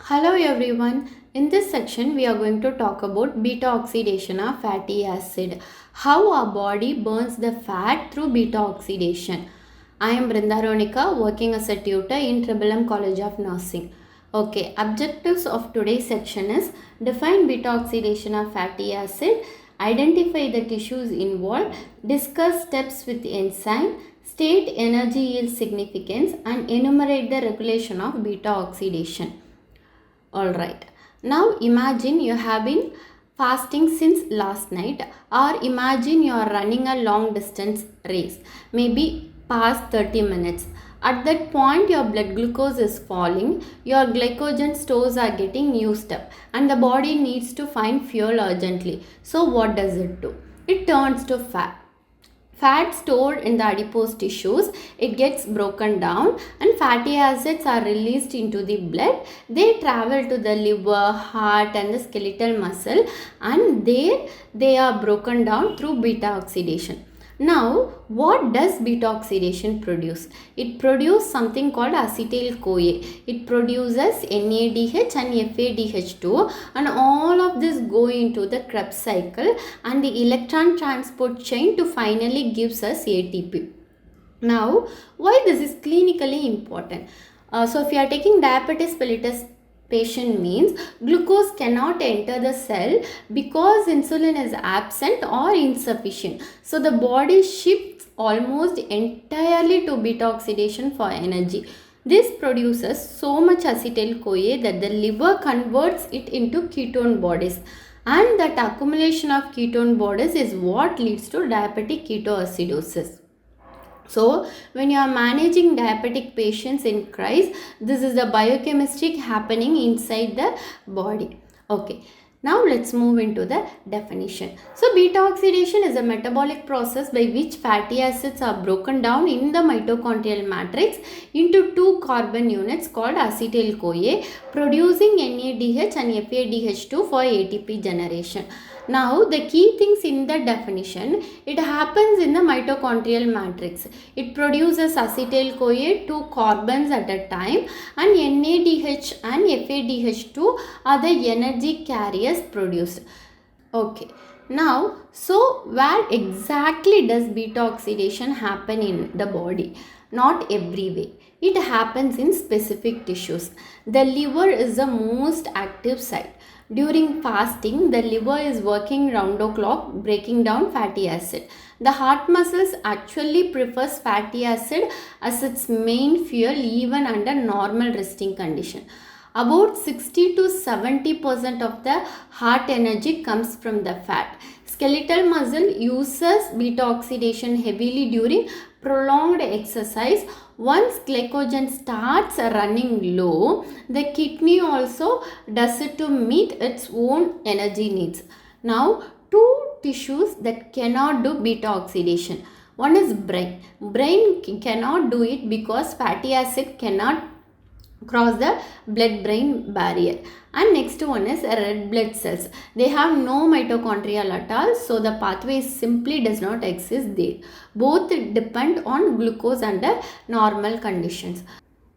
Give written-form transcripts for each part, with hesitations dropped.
Hello everyone. In this section we are going to talk about beta oxidation of fatty acid. How our body burns the fat through beta oxidation. I am Brindaronika working as a tutor in Triple M College of Nursing. Okay, objectives of today's section is define beta oxidation of fatty acid, identify the tissues involved, discuss steps with enzyme, state energy yield significance and enumerate the regulation of beta oxidation. Alright, now imagine you have been fasting since last night, or imagine you are running a long distance race, maybe past 30 minutes. At that point, your blood glucose is falling, your glycogen stores are getting used up, and the body needs to find fuel urgently. So, what does it do? It turns to fat. Fat stored in the adipose tissues, it gets broken down and fatty acids are released into the blood. They travel to the liver, heart and the skeletal muscle, and there they are broken down through beta oxidation. Now, what does beta oxidation produce? It produces something called acetyl-CoA. It produces NADH and FADH2, and all of this go into the Krebs cycle and the electron transport chain to finally gives us ATP. Now, why this is clinically important? So, if you are taking diabetes mellitus patient means glucose cannot enter the cell because insulin is absent or insufficient. So the body shifts almost entirely to beta oxidation for energy. This produces so much acetyl-CoA that the liver converts it into ketone bodies, and that accumulation of ketone bodies is what leads to diabetic ketoacidosis. So, when you are managing diabetic patients in crisis, this is the biochemistry happening inside the body. Okay. Now, let's move into the definition. So, beta oxidation is a metabolic process by which fatty acids are broken down in the mitochondrial matrix into two carbon units called acetyl-CoA, producing NADH and FADH2 for ATP generation. Now, the key things in the definition, it happens in the mitochondrial matrix. It produces acetyl-CoA, two carbons at a time, and NADH and FADH2 are the energy carriers produced. Okay. Now, so where exactly does beta oxidation happen in the body? Not every way. It happens in specific tissues. The liver is the most active site. During fasting, the liver is working round the clock breaking down fatty acid. The heart muscles actually prefers fatty acid as its main fuel even under normal resting condition. About 60 to 70% of the heart energy comes from the fat. Skeletal muscle uses beta oxidation heavily during prolonged exercise. Once glycogen starts running low, the kidney also does it to meet its own energy needs. Now, two tissues that cannot do beta oxidation. One is brain. Brain cannot do it because fatty acid cannot cross the blood-brain barrier. And next one is red blood cells. They have no mitochondria at all, so the pathway simply does not exist there. Both depend on glucose under normal conditions.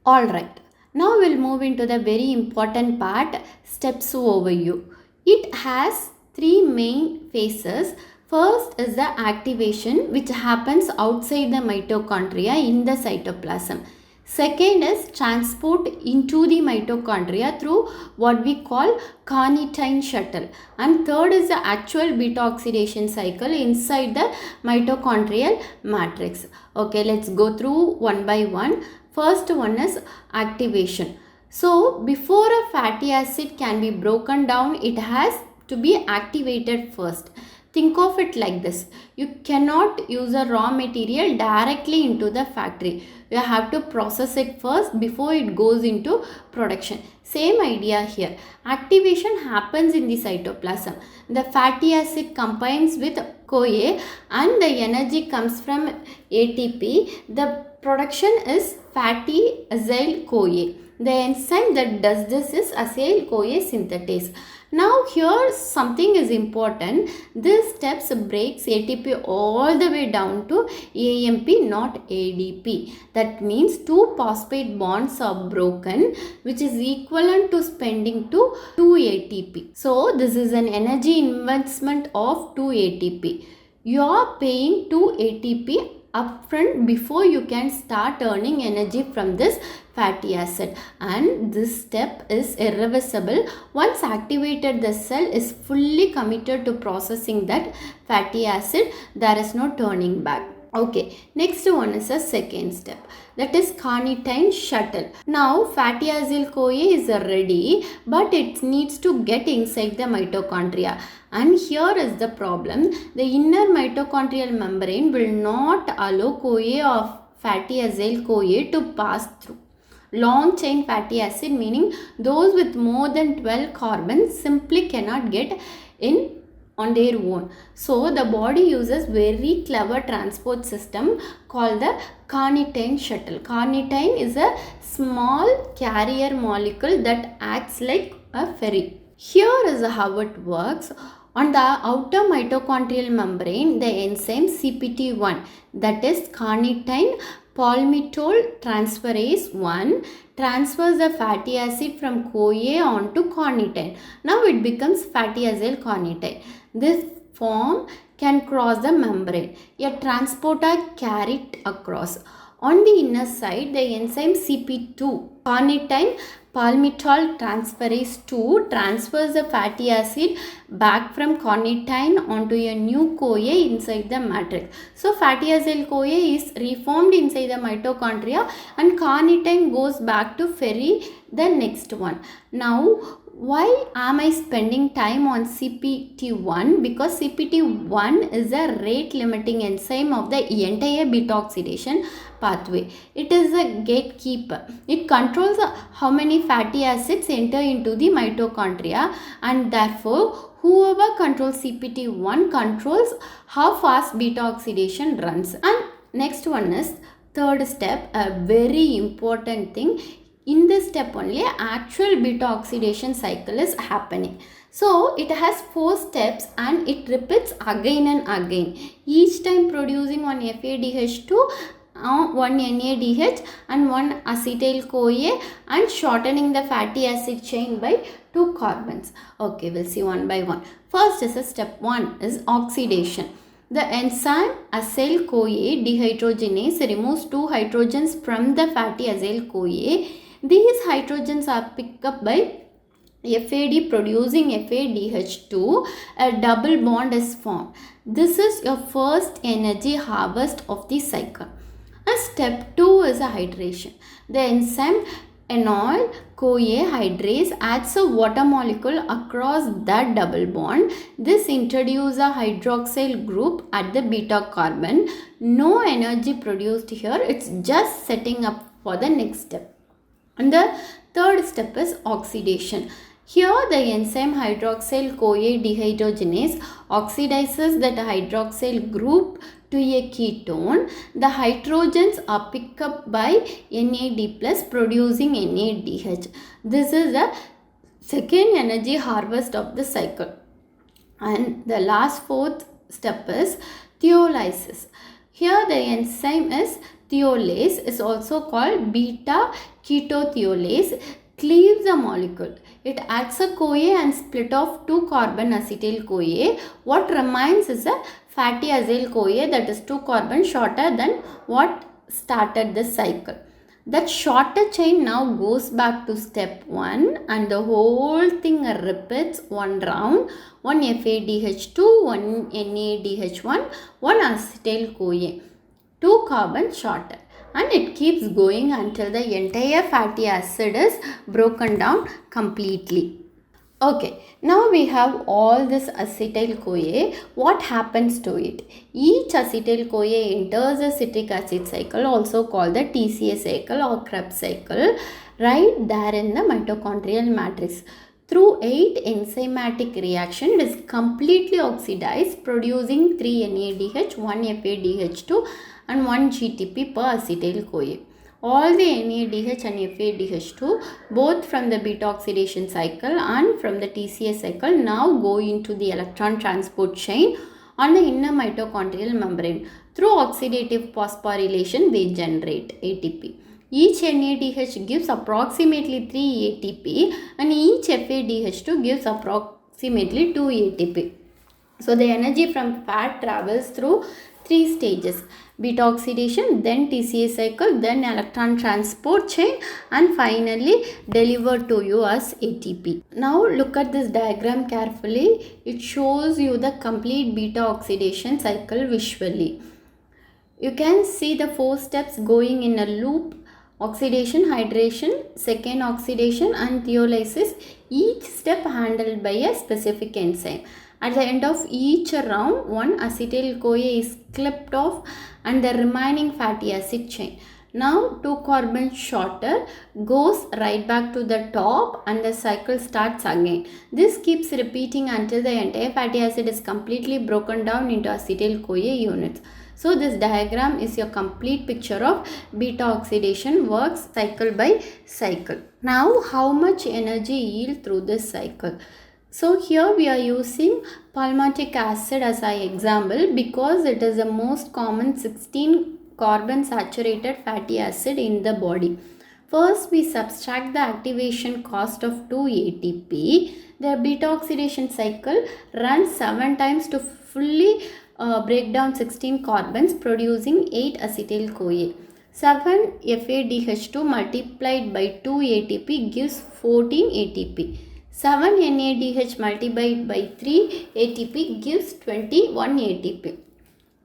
Alright, now we'll move into the very important part, steps overview. It has three main phases. First is the activation, which happens outside the mitochondria in the cytoplasm. Second is transport into the mitochondria through what we call carnitine shuttle. And third is the actual beta oxidation cycle inside the mitochondrial matrix. Okay, let's go through one by one. First one is activation. So, before a fatty acid can be broken down, it has to be activated first. Think of it like this. You cannot use a raw material directly into the factory. You have to process it first before it goes into production. Same idea here. Activation happens in the cytoplasm. The fatty acid combines with CoA and the energy comes from ATP. The production is fatty acyl-CoA. The enzyme that does this is acyl-CoA synthetase. Now here something is important. This steps breaks ATP all the way down to AMP, not ADP. That means two phosphate bonds are broken, which is equivalent to spending to 2 ATP. So this is an energy investment of 2 ATP. You are paying 2 ATP upfront before you can start earning energy from this fatty acid, and this step is irreversible. Once activated, the cell is fully committed to processing that fatty acid. There is no turning back. Okay, next one is a second step, that is carnitine shuttle. Now fatty acyl-CoA is ready, but it needs to get inside the mitochondria. And here is the problem. The inner mitochondrial membrane will not allow CoA of fatty acyl-CoA to pass through. Long chain fatty acid, meaning those with more than 12 carbons, simply cannot get in on their own. So the body uses very clever transport system called the carnitine shuttle. Carnitine is a small carrier molecule that acts like a ferry. Here is how it works. On the outer mitochondrial membrane, the enzyme CPT1, that is carnitine palmitol transferase 1, transfers the fatty acid from CoA onto carnitine. Now it becomes fatty acyl carnitine. This form can cross the membrane. A transporter carried across. On the inner side, the enzyme CP2, carnitine palmitol transferase 2, transfers the fatty acid back from carnitine onto a new CoA inside the matrix. So fatty acyl-CoA is reformed inside the mitochondria, and carnitine goes back to ferry the next one. Now why am I spending time on CPT1? Because CPT1 is a rate limiting enzyme of the entire beta oxidation pathway. It is a gatekeeper. It controls how many fatty acids enter into the mitochondria, and therefore whoever controls CPT1 controls how fast beta oxidation runs. And next one is third step, a very important thing. In this step only actual beta oxidation cycle is happening. So it has 4 steps and it repeats again and again, each time producing one FADH2, one NADH and one acetyl-CoA, and shortening the fatty acid chain by 2 carbons. Okay, we'll see one by one. First is a step 1 is oxidation. The enzyme acyl-CoA dehydrogenase removes 2 hydrogens from the fatty acyl-CoA. These hydrogens are picked up by FAD producing FADH2. A double bond is formed. This is your first energy harvest of the cycle. And step 2 is a hydration. The enzyme enol-CoA hydrase adds a water molecule across that double bond. This introduces a hydroxyl group at the beta carbon. No energy produced here. It's just setting up for the next step. And the third step is oxidation. Here the enzyme hydroxyl-CoA dehydrogenase oxidizes that hydroxyl group to a ketone. The hydrogens are picked up by NAD plus producing NADH. This is the second energy harvest of the cycle. And the last fourth step is thiolysis. Here the enzyme is thiolase, is also called beta ketothiolase, cleaves the molecule. It adds a CoA and split off 2 carbon acetyl-CoA. What remains is a fatty acyl-CoA, that is 2 carbon shorter than what started the cycle. That shorter chain now goes back to step 1 and the whole thing repeats one round. One FADH2, one NADH1, one acetyl-CoA. 2 carbon shorter. And it keeps going until the entire fatty acid is broken down completely. Okay, now we have all this acetyl-CoA. What happens to it? Each acetyl-CoA enters a citric acid cycle, also called the TCA cycle or Krebs cycle, right there in the mitochondrial matrix. Through 8 enzymatic reaction, it is completely oxidized, producing 3 NADH, 1 FADH2 and 1 GTP per acetyl-CoA. all the NADH and FADH2 both from the beta oxidation cycle and from the TCA cycle now go into the electron transport chain on the inner mitochondrial membrane. Through oxidative phosphorylation they generate ATP. Each NADH gives approximately 3 ATP and each FADH2 gives approximately 2 ATP. So the energy from fat travels through 3 stages: beta oxidation, then TCA cycle, then electron transport chain, and finally delivered to you as ATP. Now look at this diagram carefully. It shows you the complete beta oxidation cycle visually. You can see the 4 steps going in a loop: oxidation, hydration, second oxidation and thiolysis, each step handled by a specific enzyme. At the end of each round, one acetyl-CoA is clipped off and the remaining fatty acid chain. Now 2 carbons shorter goes right back to the top and the cycle starts again. This keeps repeating until the entire fatty acid is completely broken down into acetyl-CoA units. So this diagram is your complete picture of beta oxidation works cycle by cycle. Now how much energy yield through this cycle? So here we are using palmitic acid as our example because it is the most common 16 carbon saturated fatty acid in the body. First we subtract the activation cost of 2 ATP. The beta oxidation cycle runs 7 times to fully break down 16 carbons producing 8 acetyl-CoA. 7 FADH2 multiplied by 2 ATP gives 14 ATP. 7 NADH multiplied by 3 ATP gives 21 ATP.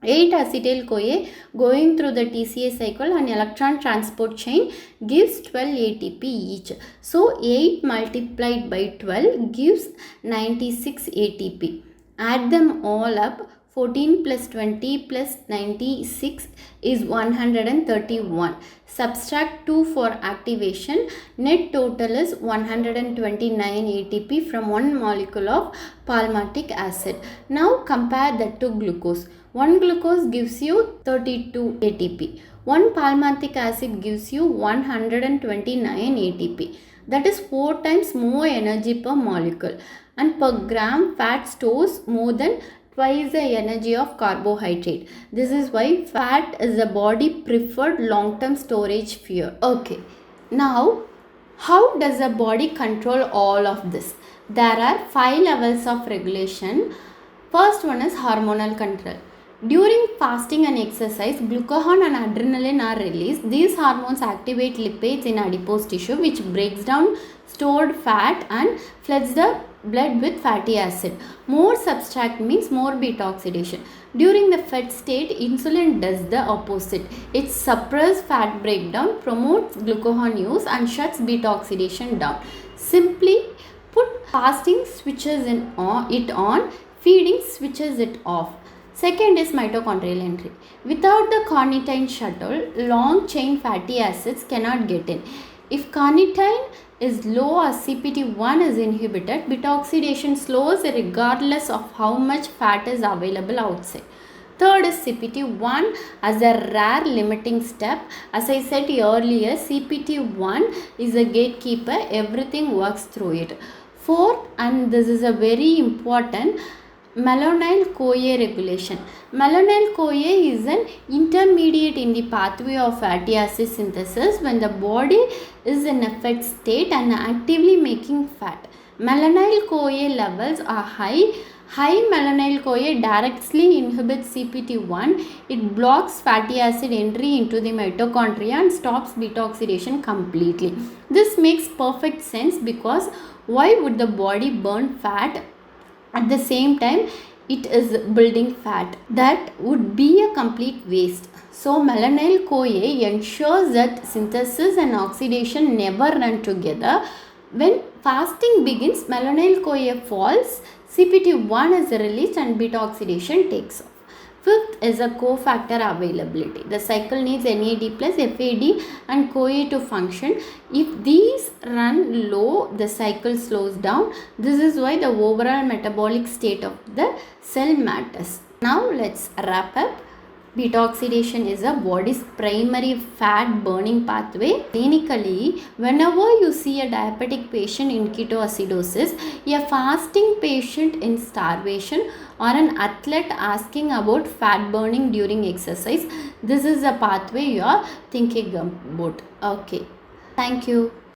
8 acetyl-CoA going through the TCA cycle and electron transport chain gives 12 ATP each. So 8 multiplied by 12 gives 96 ATP. Add them all up. 14 plus 20 plus 96 is 131. Subtract 2 for activation. Net total is 129 ATP from one molecule of palmitic acid. Now compare that to glucose. 1 glucose gives you 32 ATP. 1 palmitic acid gives you 129 ATP. That is 4 times more energy per molecule. And per gram fat stores more than twice the energy of carbohydrate. This is why fat is the body preferred long-term storage fuel. Okay, now how does the body control all of this? There are 5 levels of regulation. First one is hormonal control. During fasting and exercise, glucagon and adrenaline are released. These hormones activate lipids in adipose tissue which breaks down stored fat and floods the blood with fatty acid. More subtract means more beta oxidation. During the fed state, insulin does the opposite. It suppresses fat breakdown, promotes glucagon use and shuts beta oxidation down. Simply put, fasting switches it on, feeding switches it off. Second is mitochondrial entry. Without the carnitine shuttle, long chain fatty acids cannot get in. If carnitine is low or CPT1 is inhibited, beta oxidation slows regardless of how much fat is available outside. Third is CPT1 as a rare limiting step. As I said earlier, CPT1 is a gatekeeper, everything works through it. Fourth, and this is a very important, malonyl-CoA regulation. Malonyl-CoA is an intermediate in the pathway of fatty acid synthesis when the body is in a fed state and actively making fat. Malonyl-CoA levels are high. High malonyl-CoA directly inhibits CPT1. It blocks fatty acid entry into the mitochondria and stops beta oxidation completely. This makes perfect sense because why would the body burn fat at the same time it is building fat? That would be a complete waste. So malonyl-CoA ensures that synthesis and oxidation never run together. When fasting begins, malonyl-CoA falls, CPT1 is released and beta oxidation takes off. Fifth is a cofactor availability. The cycle needs NAD plus FAD and CoA to function. If these run low, the cycle slows down. This is why the overall metabolic state of the cell matters. Now let's wrap up. Beta oxidation is a body's primary fat burning pathway. Clinically, whenever you see a diabetic patient in ketoacidosis, a fasting patient in starvation, or an athlete asking about fat burning during exercise, this is a pathway you are thinking about. Okay. Thank you.